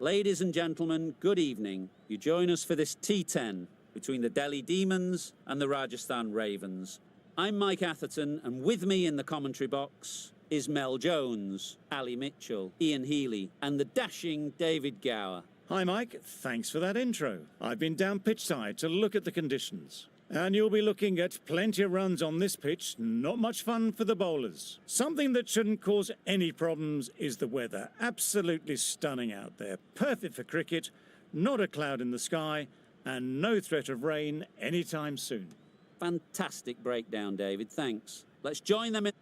Ladies and gentlemen, good evening. You join us for this T10 between the Delhi Demons and the Rajasthan Ravens. I'm Mike Atherton, and with me in the commentary box is Mel Jones, Ali Mitchell, Ian Healy, and the dashing David Gower. Hi Mike, thanks for that intro. I've been down pitch side to look at the conditions. And you'll be looking at plenty of runs on this pitch, not much fun for the bowlers. Something that shouldn't cause any problems is the weather. Absolutely stunning out there. Perfect for cricket, not a cloud in the sky, and no threat of rain anytime soon. Fantastic breakdown, David, thanks. Let's join them in...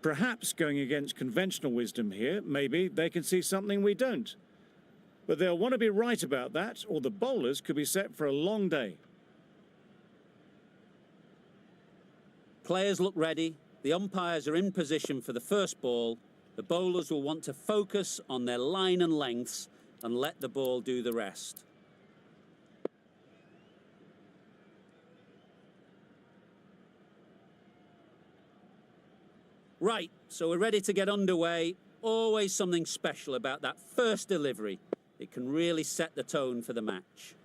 Perhaps going against conventional wisdom here, maybe they can see something we don't. But they'll want to be right about that, or the bowlers could be set for a long day. Players look ready. The umpires are in position for the first ball. The bowlers will want to focus on their line and lengths and let the ball do the rest. Right, so we're ready to get underway. Always something special about that first delivery. It can really set the tone for the match.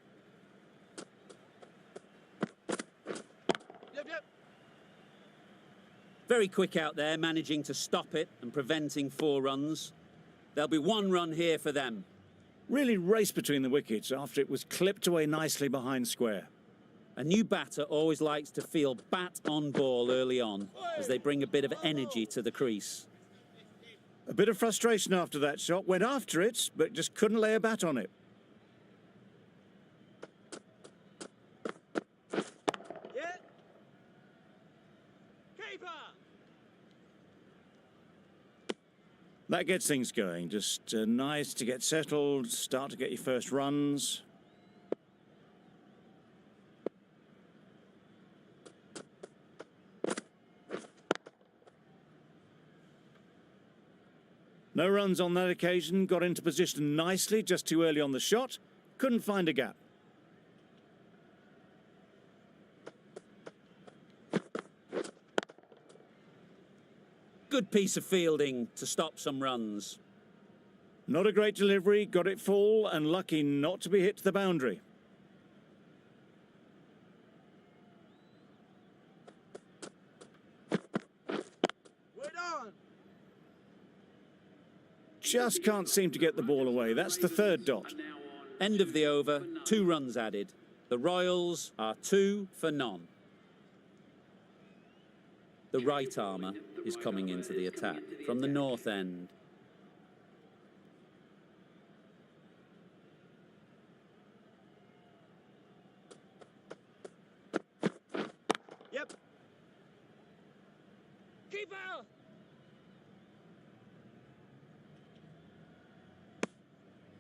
Yep. Very quick out there, managing to stop it and preventing 4 runs. There'll be 1 run here for them. Really raced between the wickets after it was clipped away nicely behind square. A new batter always likes to feel bat on ball early on, as they bring a bit of energy to the crease. A bit of frustration after that shot, went after it, but just couldn't lay a bat on it. Yeah. Keeper. That gets things going, just nice to get settled, start to get your first runs. No runs on that occasion, got into position nicely, just too early on the shot, couldn't find a gap. Good piece of fielding to stop some runs. Not a great delivery, got it full and lucky not to be hit to the boundary. Just can't seem to get the ball away. That's the 3rd dot. End of the over, 2 runs added. The Royals are 2 for none. The right armour is coming into the attack from the north end. Yep. Keeper.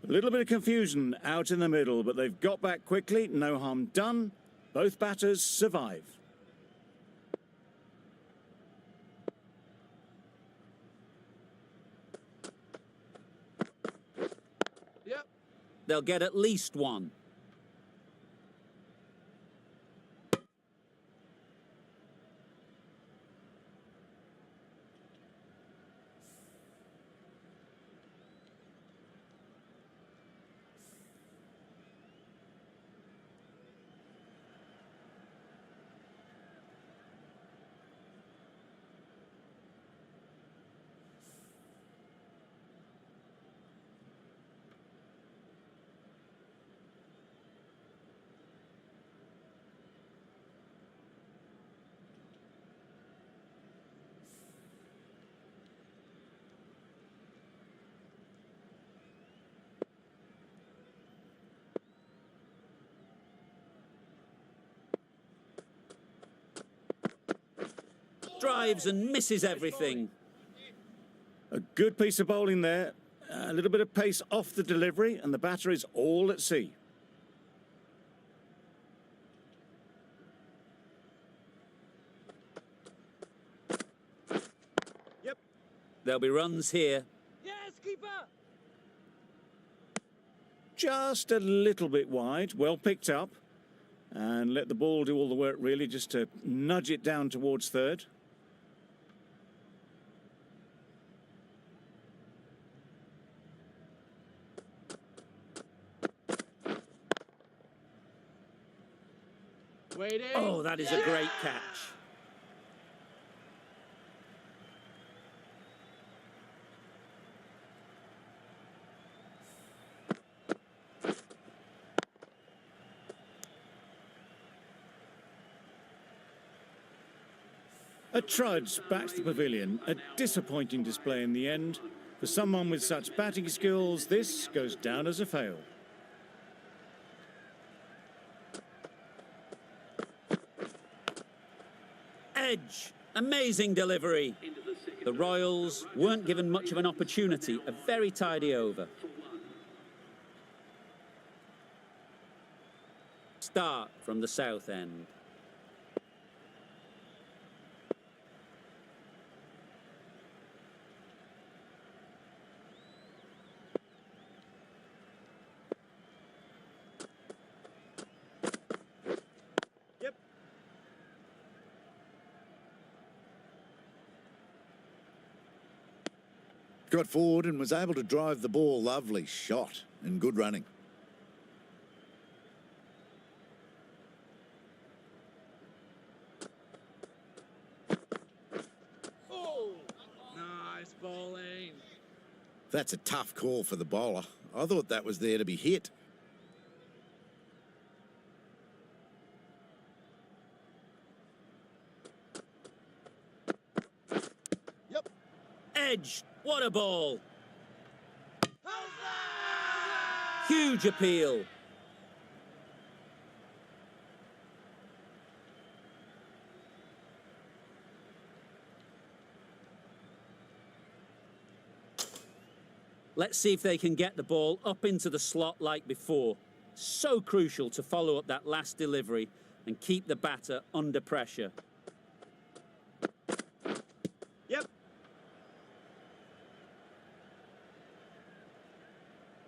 A little bit of confusion out in the middle, but they've got back quickly, no harm done. Both batters survive. Yep. They'll get at least 1. Drives and misses everything. A good piece of bowling there. A little bit of pace off the delivery, and the batter is all at sea. Yep. There'll be runs here. Yes, keeper. just a little bit wide. Well picked up. And let the ball do all the work, really, just to nudge it down towards third. Waiting. Oh, that is a great catch. A trudge back to the pavilion. A disappointing display in the end. For someone with such batting skills, this goes down as a fail. Edge. Amazing delivery. The Royals weren't given much of an opportunity. A very tidy over. Starc from the south end. Yep. Got forward and was able to drive the ball. Lovely shot and good running. Oh, nice bowling. That's a tough call for the bowler. I thought that was there to be hit. Yep. Edge. What a ball. Huge appeal. Let's see if they can get the ball up into the slot like before. So crucial to follow up that last delivery and keep the batter under pressure. Yep.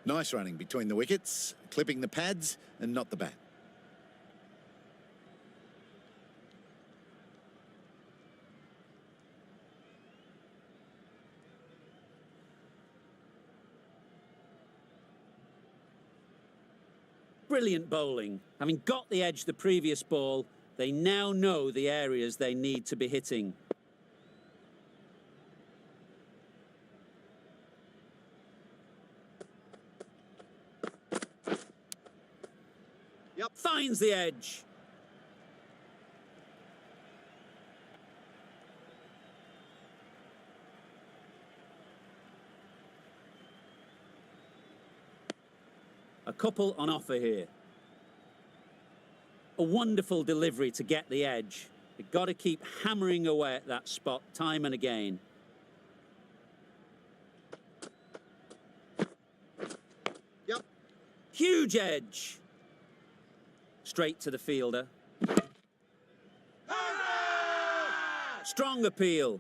Nice running between the wickets, clipping the pads and not the bat. Brilliant bowling. Having got the edge the previous ball, they now know the areas they need to be hitting. Yep. Finds the edge. A couple on offer here. A wonderful delivery to get the edge. They've got to keep hammering away at that spot time and again. Yep. Huge edge. Straight to the fielder. Strong appeal.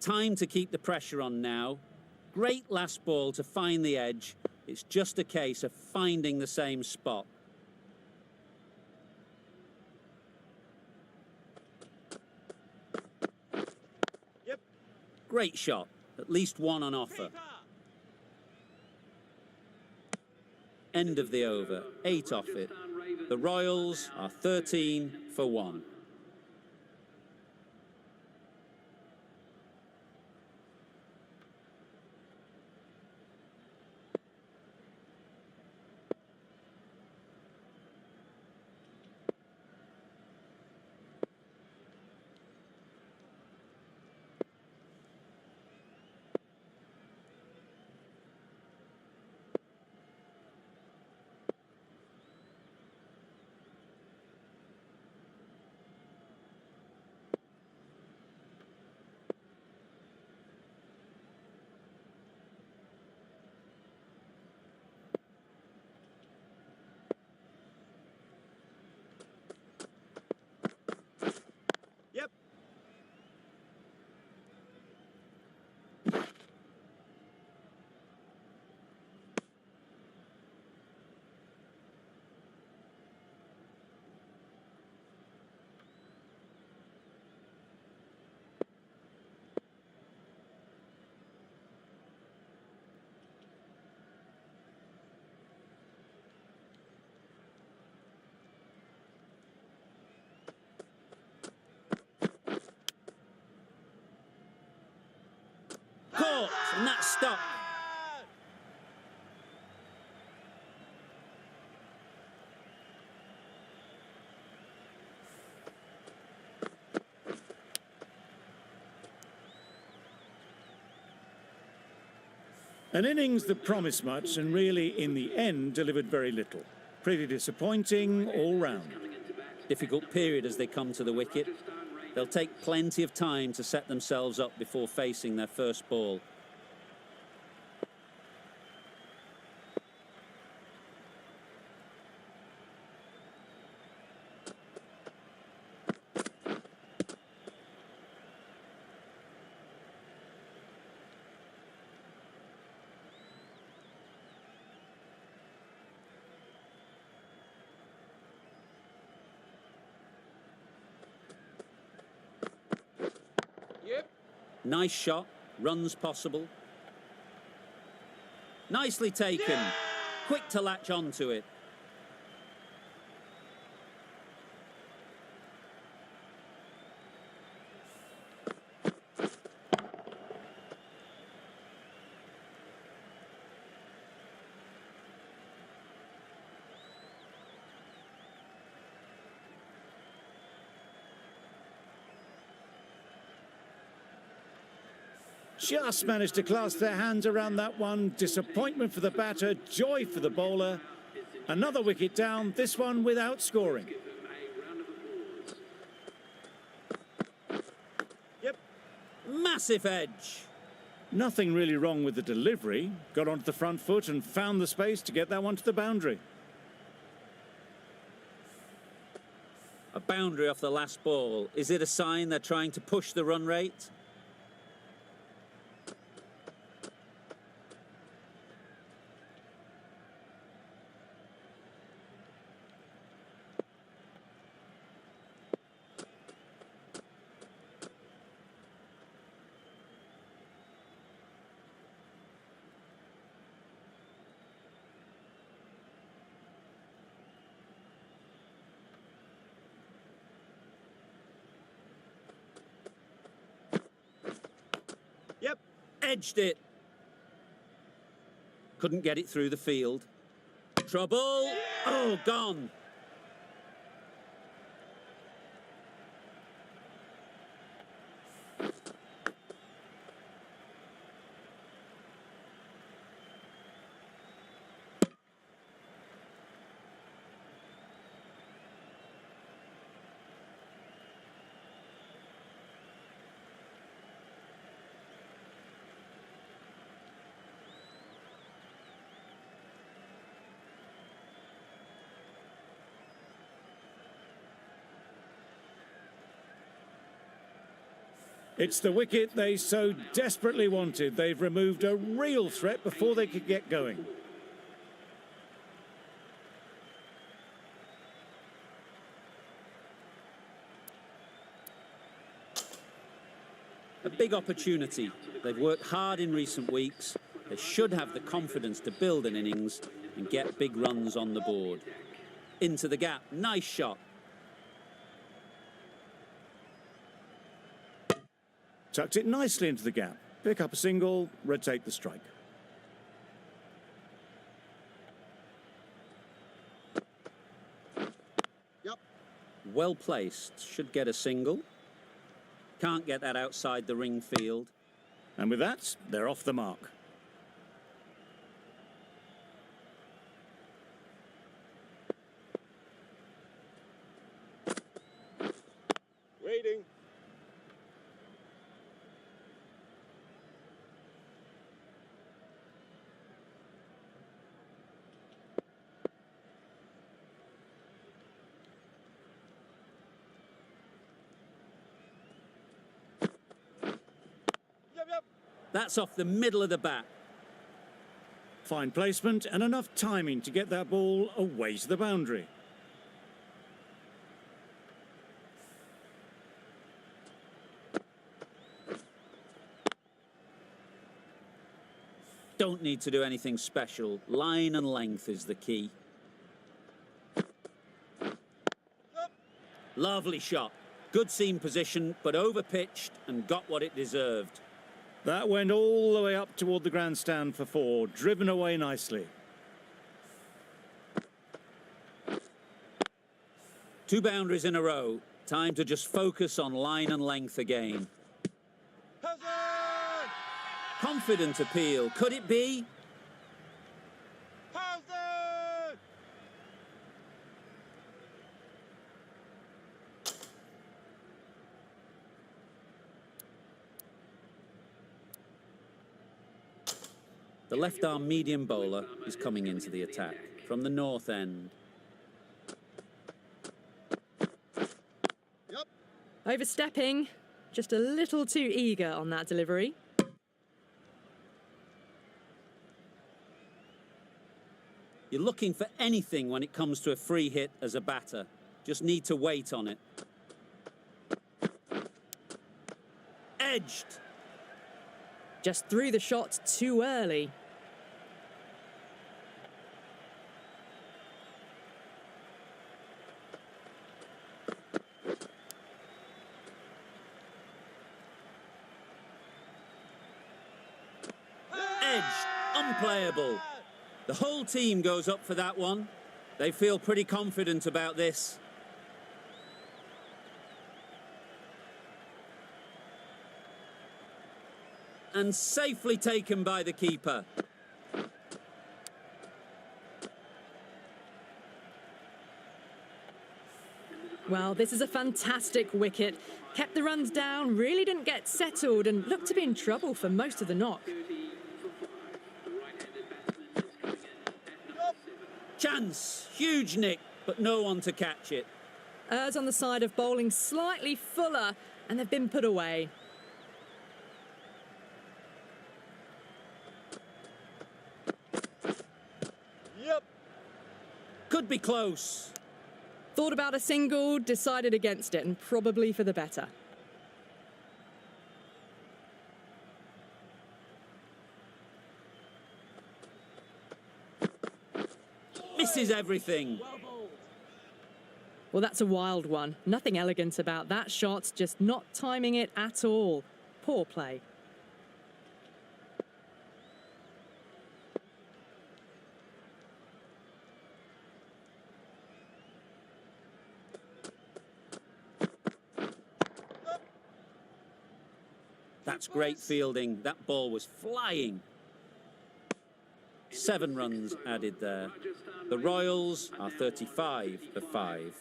Time to keep the pressure on now. Great last ball to find the edge. It's just a case of finding the same spot. Yep. Great shot. At least one on offer. End of the over. 8 off it. The Royals are 13 for 1. and that's stopped. An innings that promised much and really, in the end, delivered very little. Pretty disappointing all round. Difficult period as they come to the wicket. They'll take plenty of time to set themselves up before facing their first ball. Nice shot, runs possible. Nicely taken, quick to latch onto it. Just managed to clasp their hands around that one. Disappointment for the batter, joy for the bowler. Another wicket down, this one without scoring. Yep. Massive edge. Nothing really wrong with the delivery. Got onto the front foot and found the space to get that one to the boundary. A boundary off the last ball. Is it a sign they're trying to push the run rate? Yep. Edged it. Couldn't get it through the field. Trouble. Oh, gone. It's the wicket they so desperately wanted. They've removed a real threat before they could get going. A big opportunity. They've worked hard in recent weeks. They should have the confidence to build an innings and get big runs on the board. Into the gap. Nice shot. Tucked it nicely into the gap. Pick up a single, rotate the strike. Yep. Well placed. Should get a single. Can't get that outside the ring field. And with that, they're off the mark. Waiting. Yep. That's off the middle of the bat. Fine placement and enough timing to get that ball away to the boundary. Don't need to do anything special. Line and length is the key. Lovely shot. Good seam position, but over-pitched and got what it deserved. That went all the way up toward the grandstand for 4, driven away nicely. 2 boundaries in a row. Time to just focus on line and length again. Hazard! Confident appeal. Could it be? Hazard! The left-arm medium bowler is coming into the attack from the north end. Yep. Overstepping, just a little too eager on that delivery. You're looking for anything when it comes to a free hit as a batter. Just need to wait on it. Edged. Just threw the shot too early. Edged. Unplayable. The whole team goes up for that one. They feel pretty confident about this. And safely taken by the keeper. Well, this is a fantastic wicket. Kept the runs down, really didn't get settled and looked to be in trouble for most of the knock. Chance. Huge nick, but no one to catch it. Errs on the side of bowling slightly fuller and they've been put away. Yep. Could be close. Thought about a single, decided against it, and probably for the better. Misses everything. Well, that's a wild one. Nothing elegant about that shot, just not timing it at all. Poor play. That's great fielding. That ball was flying. 7 runs added there. The Royals are 35 for 5.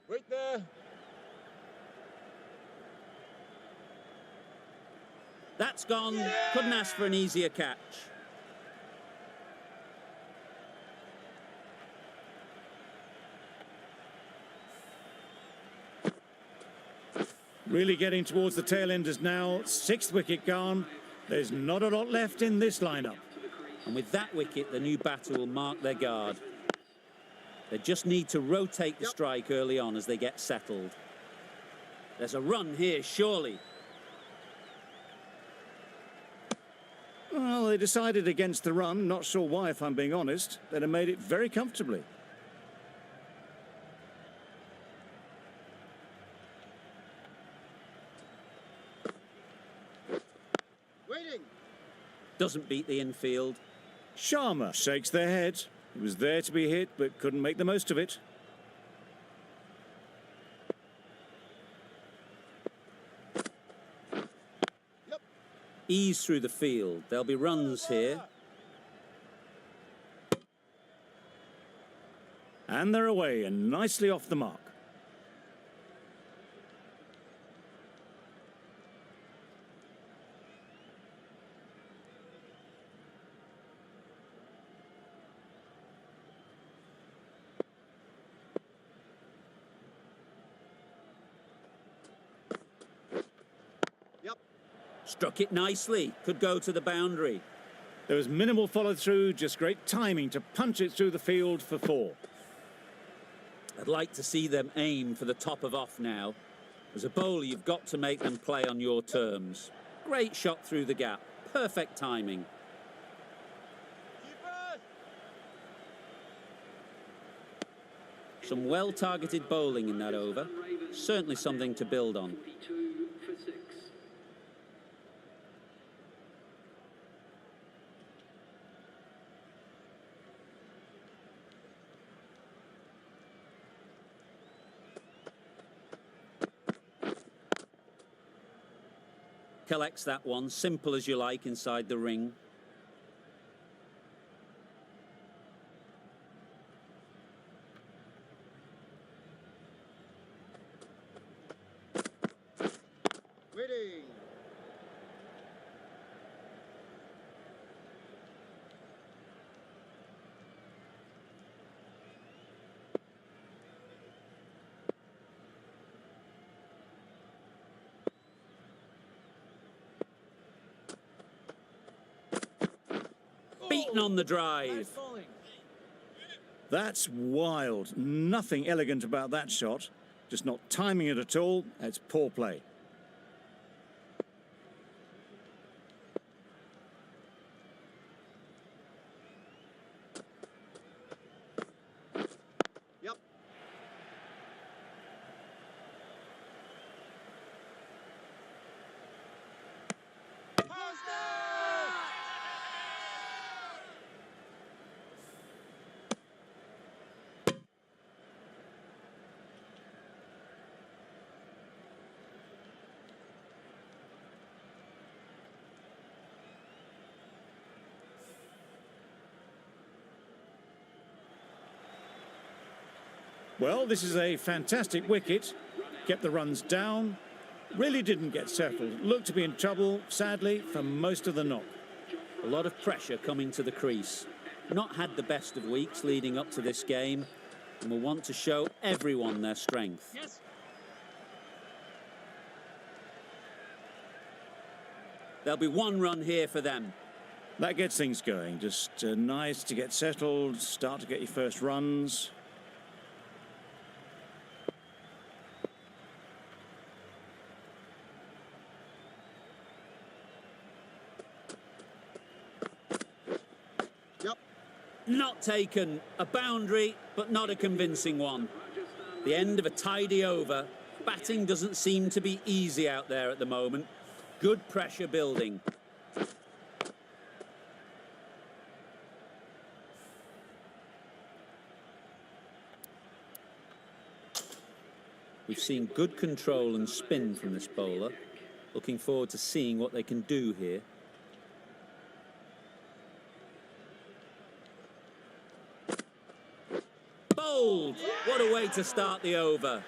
Wait there. That's gone. Couldn't ask for an easier catch. Really getting towards the tail enders now. 6th wicket gone. There's not a lot left in this lineup. And with that wicket, the new batter will mark their guard. They just need to rotate the strike early on as they get settled. There's a run here, surely. Well, they decided against the run. Not sure why, if I'm being honest. They'd have made it very comfortably. Waiting. Doesn't beat the infield. Sharma shakes their head. He was there to be hit, but couldn't make the most of it. Yep. Ease through the field. There'll be runs here. And they're away and nicely off the mark. Yep. Struck it nicely. Could go to the boundary. There was minimal follow-through, just great timing to punch it through the field for 4. I'd like to see them aim for the top of off now. As a bowler, you've got to make them play on your terms. Great shot through the gap. Perfect timing. Keeper! Some well-targeted bowling in that over. Certainly something to build on. Collects that one, simple as you like, inside the ring. Waiting. Beaten on the drive. Nice bowling. That's wild. Nothing elegant about that shot. Just not timing it at all. It's poor play. Yep. Well, this is a fantastic wicket. Kept the runs down. Really didn't get settled. Looked to be in trouble, sadly, for most of the knock. A lot of pressure coming to the crease. Not had the best of weeks leading up to this game, and will want to show everyone their strength. Yes. There'll be one run here for them. That gets things going. Just nice to get settled, start to get your first runs. Yep. Not taken. A boundary, but not a convincing one. The end of a tidy over. Batting doesn't seem to be easy out there at the moment. Good pressure building. We've seen good control and spin from this bowler. Looking forward to seeing what they can do here. Bowled! What a way to start the over.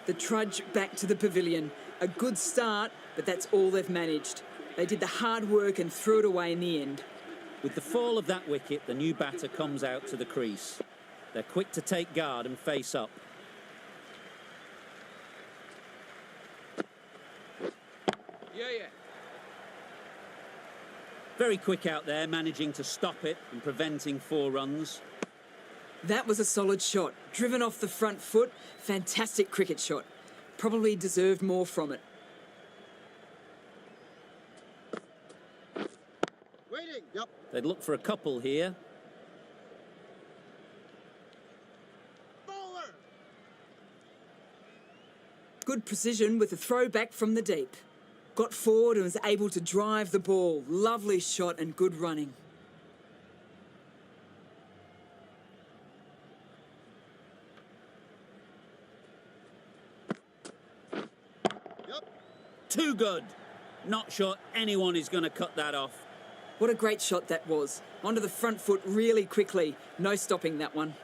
The trudge back to the pavilion. A good start, but that's all they've managed. They did the hard work and threw it away in the end. With the fall of that wicket, the new batter comes out to the crease. They're quick to take guard and face up. Yeah. Very quick out there, managing to stop it and preventing 4 runs. That was a solid shot. Driven off the front foot. Fantastic cricket shot. Probably deserved more from it. Waiting. Yep. They'd look for a couple here. Bowler. Good precision with a throw back from the deep. Got forward and was able to drive the ball. Lovely shot and good running. Yep. Too good. Not sure anyone is going to cut that off. What a great shot that was. Onto the front foot really quickly. No stopping that one.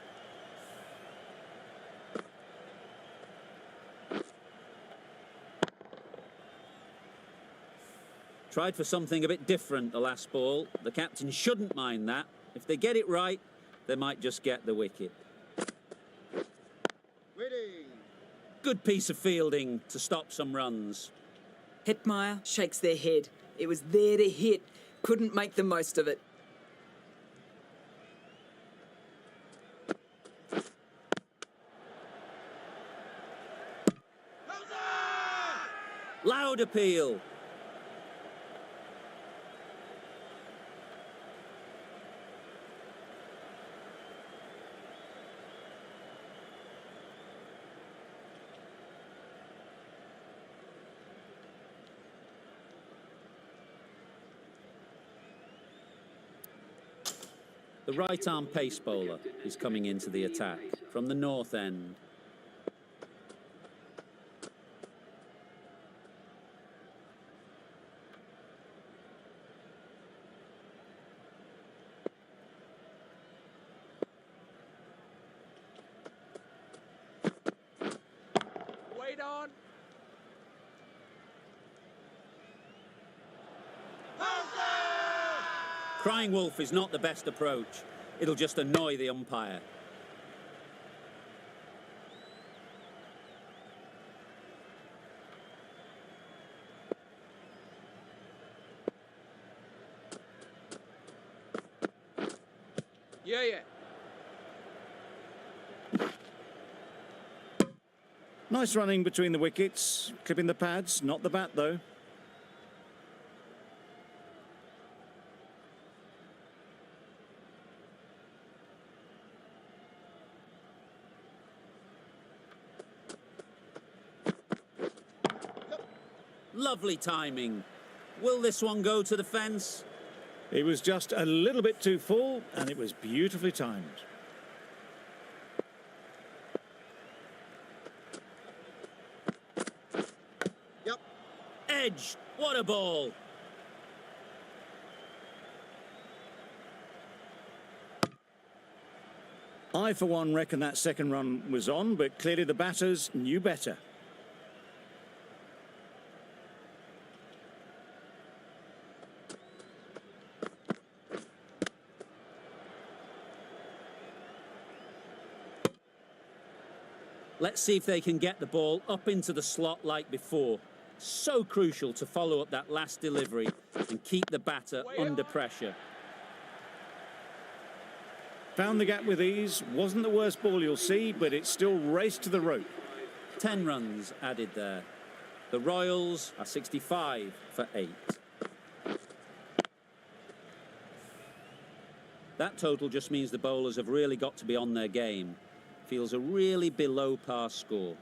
Tried for something a bit different the last ball. The captain shouldn't mind that. If they get it right, they might just get the wicket. Waiting. Good piece of fielding to stop some runs. Hetmeyer shakes their head. It was there to hit. Couldn't make the most of it. Loud appeal. The right-arm pace bowler is coming into the attack from the north end. Wait on. Crying wolf is not the best approach. It'll just annoy the umpire. Yeah, yeah. Nice running between the wickets, clipping the pads, not the bat though. Lovely timing. Will this one go to the fence? He was just a little bit too full, and it was beautifully timed. Yep. Edge. What a ball. I, for one, reckon that second run was on, but clearly the batters knew better. Let's see if they can get the ball up into the slot like before. So crucial to follow up that last delivery and keep the batter under pressure. Found the gap with ease. Wasn't the worst ball you'll see, but it still raced to the rope. 10 runs added there. The Royals are 65 for 8. That total just means the bowlers have really got to be on their game. Feels a really below par score.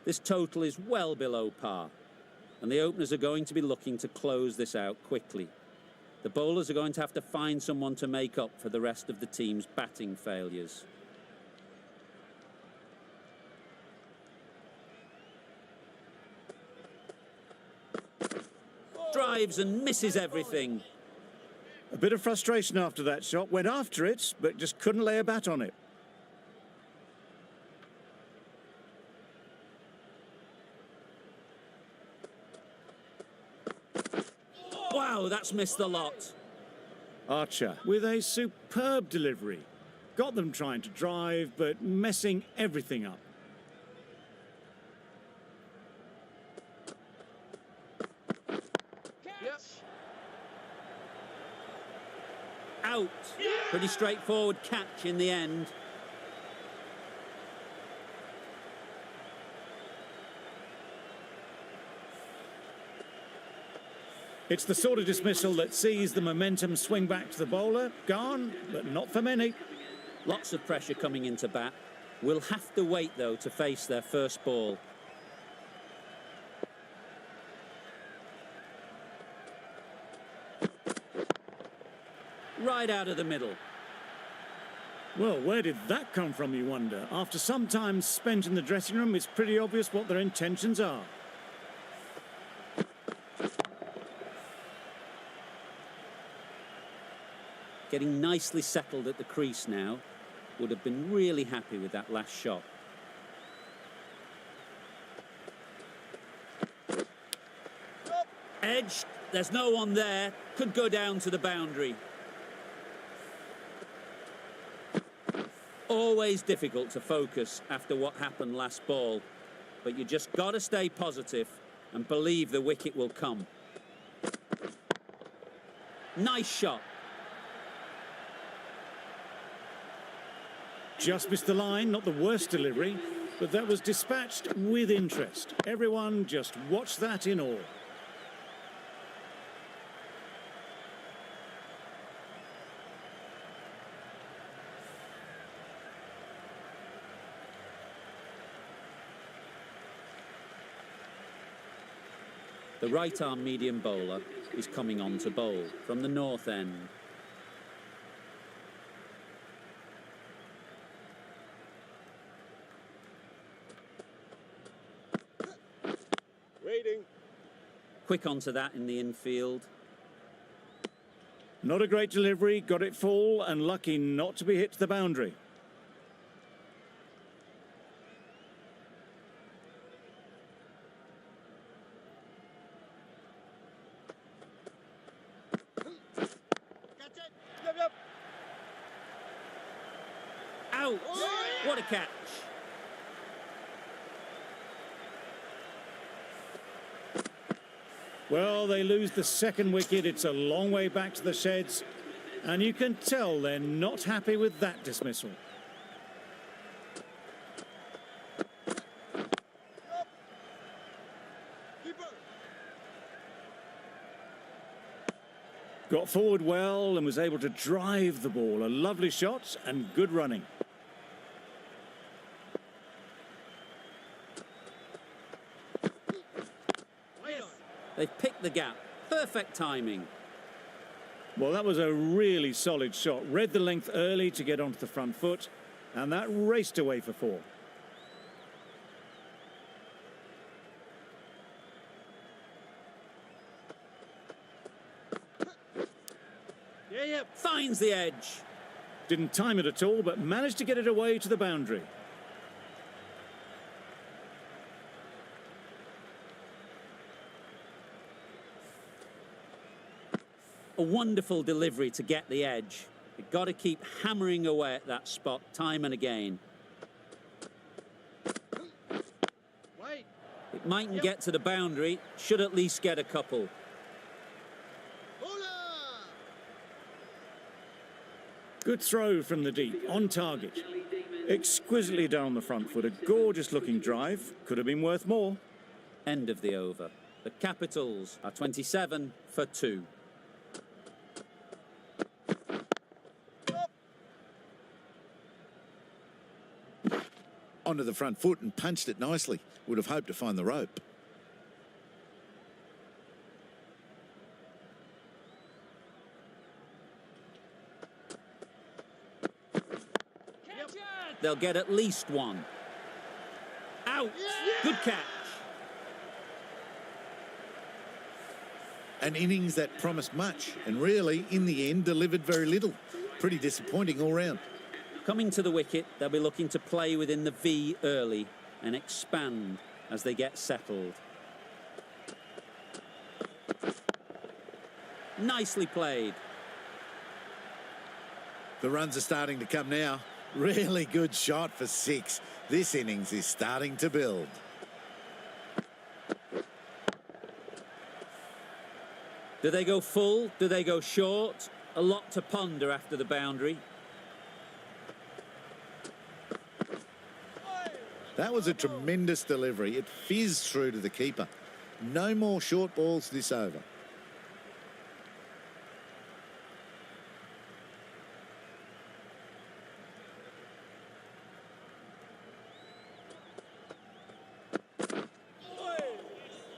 This total is well below par, and the openers are going to be looking to close this out quickly. The bowlers are going to have to find someone to make up for the rest of the team's batting failures. Drives and misses everything. A bit of frustration after that shot. Went after it, but just couldn't lay a bat on it. Wow, that's missed the lot. Archer with a superb delivery. Got them trying to drive, but messing everything up. Yes. Out. Pretty straightforward catch in the end. It's the sort of dismissal that sees the momentum swing back to the bowler. Gone, but not for many. Lots of pressure coming into bat. Will have to wait, though, to face their first ball. Right out of the middle. Well, where did that come from, you wonder? After some time spent in the dressing room, it's pretty obvious what their intentions are. Getting nicely settled at the crease now. Would have been really happy with that last shot. Edge, there's no one there. Could go down to the boundary. Always difficult to focus after what happened last ball, but you just got to stay positive and believe the wicket will come. Nice shot. Just missed the line, not the worst delivery, but that was dispatched with interest. Everyone just watched that in awe. The right-arm medium bowler is coming on to bowl from the north end. Waiting. Quick onto that in the infield. Not a great delivery, got it full and lucky not to be hit to the boundary. Out! What a catch! Well, they lose the second wicket. It's a long way back to the sheds, and you can tell they're not happy with that dismissal. Got forward well and was able to drive the ball. A lovely shot and good running. They've picked the gap. Perfect timing. Well, that was a really solid shot. Read the length early to get onto the front foot, and that raced away for 4. Yeah. Finds the edge. Didn't time it at all, but managed to get it away to the boundary. A wonderful delivery to get the edge. You've got to keep hammering away at that spot time and again. Wait. It mightn't get to the boundary, should at least get a couple. Good throw from the deep, on target. Exquisitely down the front foot, a gorgeous looking drive. Could have been worth more. End of the over. The Capitals are 27 for 2. Onto the front foot and punched it nicely. Would have hoped to find the rope. They'll get at least one. Out! Good catch. An innings that promised much and really, in the end, delivered very little. Pretty disappointing all round. Coming to the wicket, they'll be looking to play within the V early and expand as they get settled. Nicely played. The runs are starting to come now. Really good shot for 6. This innings is starting to build. Do they go full? Do they go short? A lot to ponder after the boundary. That was a tremendous delivery. It fizzed through to the keeper. No more short balls this over.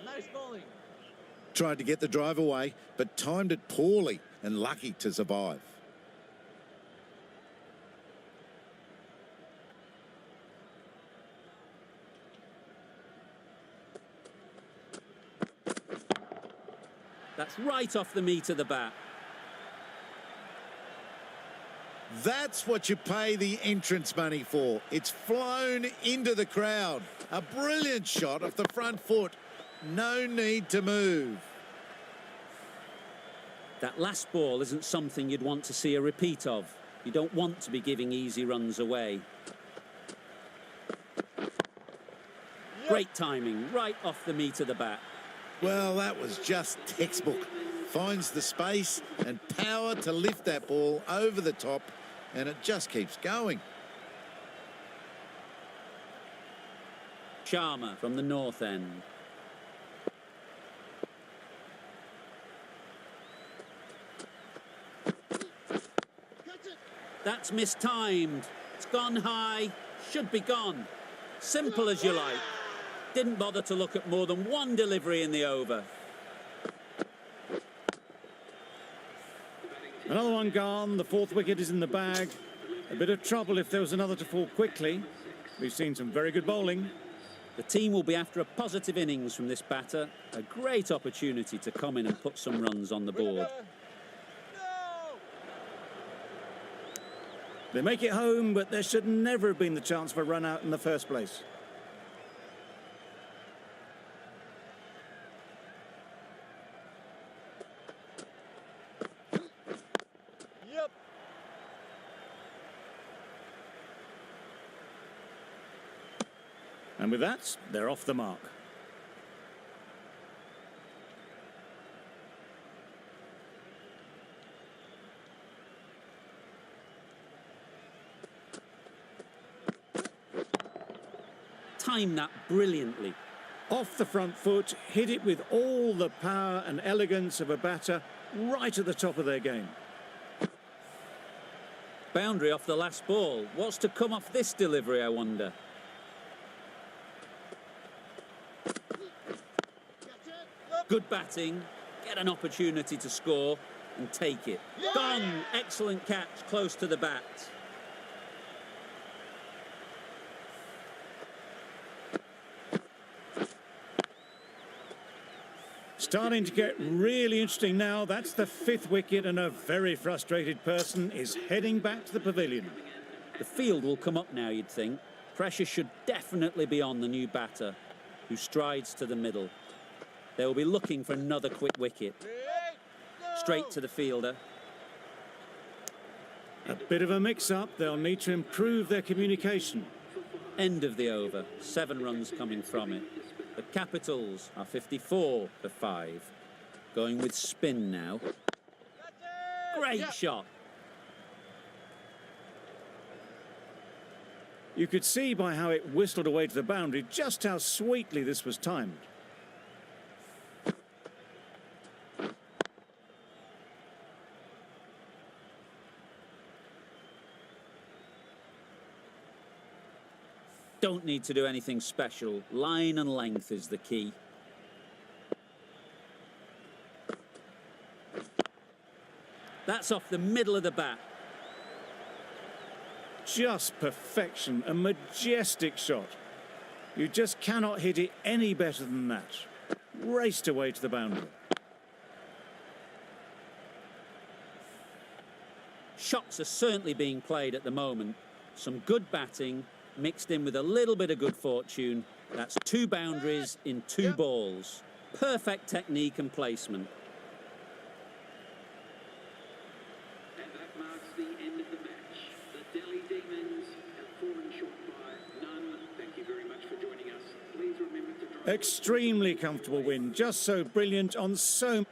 Nice bowling. Tried to get the drive away, but timed it poorly and lucky to survive. That's right off the meat of the bat. That's what you pay the entrance money for. It's flown into the crowd. A brilliant shot off the front foot. No need to move. That last ball isn't something you'd want to see a repeat of. You don't want to be giving easy runs away. Great timing, right off the meat of the bat. Well, that was just textbook. Finds the space and power to lift that ball over the top, and it just keeps going. Sharma from the north end. That's mistimed. It's gone high. Should be gone. Simple as you like. Didn't bother to look at more than one delivery in the over. Another one gone. The fourth wicket is in the bag. A bit of trouble if there was another to fall quickly. We've seen some very good bowling. The team will be after a positive innings from this batter. A great opportunity to come in and put some runs on the board. They make it home, but there should never have been the chance for a run out in the first place. Yep. And with that, they're off the mark. Timed that brilliantly. Off the front foot, hit it with all the power and elegance of a batter right at the top of their game. Boundary off the last ball. What's to come off this delivery, I wonder? Good batting. Get an opportunity to score and take it. Gone. Excellent catch close to the bat. Starting to get really interesting now. That's the fifth wicket, and a very frustrated person is heading back to the pavilion. The field will come up now, you'd think. Pressure should definitely be on the new batter, who strides to the middle. They will be looking for another quick wicket. Straight to the fielder. A bit of a mix-up. They'll need to improve their communication. End of the over. 7 runs coming from it. The Capitals are 54 for 5. Going with spin now. Great shot. You could see by how it whistled away to the boundary just how sweetly this was timed. Don't need to do anything special. Line and length is the key. That's off the middle of the bat. Just perfection, a majestic shot. You just cannot hit it any better than that. Raced away to the boundary. Shots are certainly being played at the moment. Some good batting mixed in with a little bit of good fortune. That's 2 boundaries in 2 balls. Perfect technique and placement. And that marks the end of the match. The Delhi Demons have fallen short by none. Thank you very much for joining us. Please remember to drive. Extremely comfortable win, just so brilliant on so